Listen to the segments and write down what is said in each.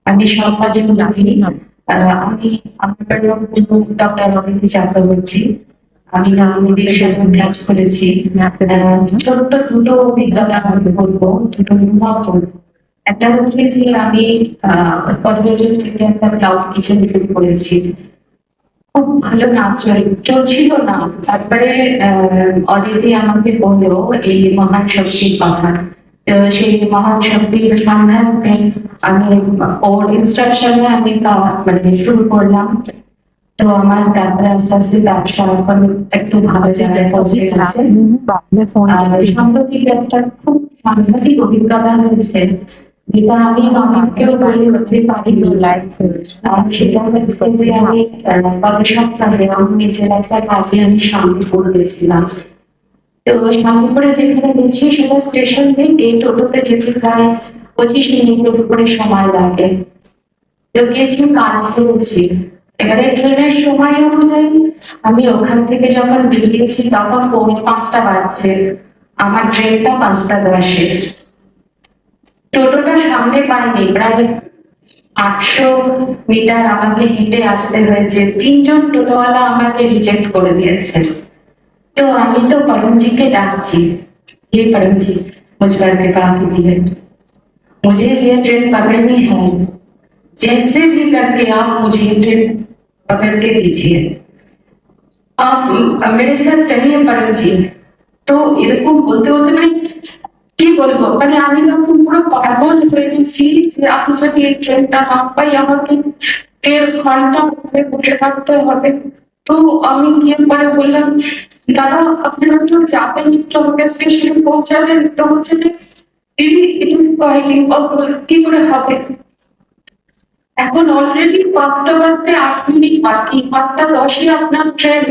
আমি সব কাজে লাগি। আমি আমার ডক্টর অদিতি চক্রবর্তী। আমি দেশে ক্লাস করেছি। ছোট্ট দুটো অভিজ্ঞতা আমি বলবো, দুটো অনুভব করবো। একটা হচ্ছে যে আমি 5 বছর থেকে একটা ক্লাউড কিচেন শুরু করেছি। খুব ভালো নাচ চলছিল না, তারপরে অদিতি আমাকে বললো এই মহান শক্তির কথা। তো সেই মহান শক্তির সন্ধানে আমি ওর ইনস্ট্রাকশনে আমি মানে শুরু করলাম। তো আমার তারপরে আস্তে আস্তে ব্যবসা এখন একটু ভালো জায়গায় পৌঁছে গেছে। সাম্প্রতিক একটা খুব সাংঘাতিক অভিজ্ঞতা হয়েছে, যেটা আমি অনেককেও বলে উঠতে পারি। সেটা হচ্ছে যে আমি গত সপ্তাহে আমি নিজের একটা কাজে আমি শান্তিপুর গেছিলাম। তো শান্তিপুরে যেখানে গেছি সেটা স্টেশন থেকে টোটোতে যেতে প্রায় 25 মিনিটের উপরে সময় লাগে। তো গেছি কাজ করেছি, এবারে ট্রেনের সময় অনুযায়ী আমি ওখান থেকে যখন বেরিয়েছি তখন 4:45 বাজছে, আমার ট্রেনটা 5:10। টোটোটা সামনে পাইনি, প্রায় 800 মিটার আমাকে হেঁটে আসতে হয়েছে। 3জন টোটোওয়ালা আমাকে রিজেক্ট করে দিয়েছে। तो আমি তো परमजी के डाकची, ये परमजी मुझ पर कृपा कीजिए, मुझे ये ट्रेन पकड़नी है, जैसे भी करके आप मुझे ट्रेन पकड़ के दीजिए, आप मेरे साथ रहिए परमजी। तो এরকম বলতে বলতে না কি বলবো, মানে আমি তখন পুরো পাগল হয়ে গেছি যে আমি যদি এই ট্রেনটা না পাই আমাকে 1.5 ঘন্টা ধরে বসে থাকতে হবে। তো আমি গিয়ে পরে বললাম, দাদা আপনারা তো যাবেন, একটু আমাকে স্টেশনে পৌঁছাবেন। তো হচ্ছে যে দিদি এটা ইম্পসিবল, কি করে হবে, এখন অলরেডি 5টা বাজতে 8 মিনিট বাকি, 5:10 আপনার ট্রেন,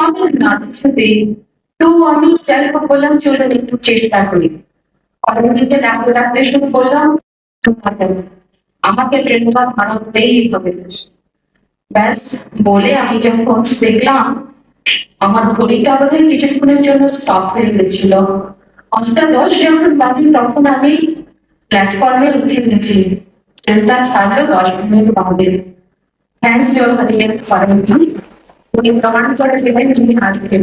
অনেক নাচছে। তো আমি যাই হোক বললাম চলুন একটু চেষ্টা করি। পরবর্তীতে ডাকতে ডাকতে শুরু করলাম, আমাকে ট্রেনটা ধরাতেই হবে। ব্যাস বলে আমি যখন দেখলাম আমার ঘড়িটা বোধহয় কিছুক্ষণের জন্য স্টপ হয়ে গেছিল, 5:10 যখন বাজে তখন আমি প্ল্যাটফর্মে উঠে গেছি। ট্রেনটা ছাড়লো 10 মিনিট বাদে। থ্যাংকস জল হরিয়ে উনি প্রমাণ করে দেবেন তিনি হারিয়ে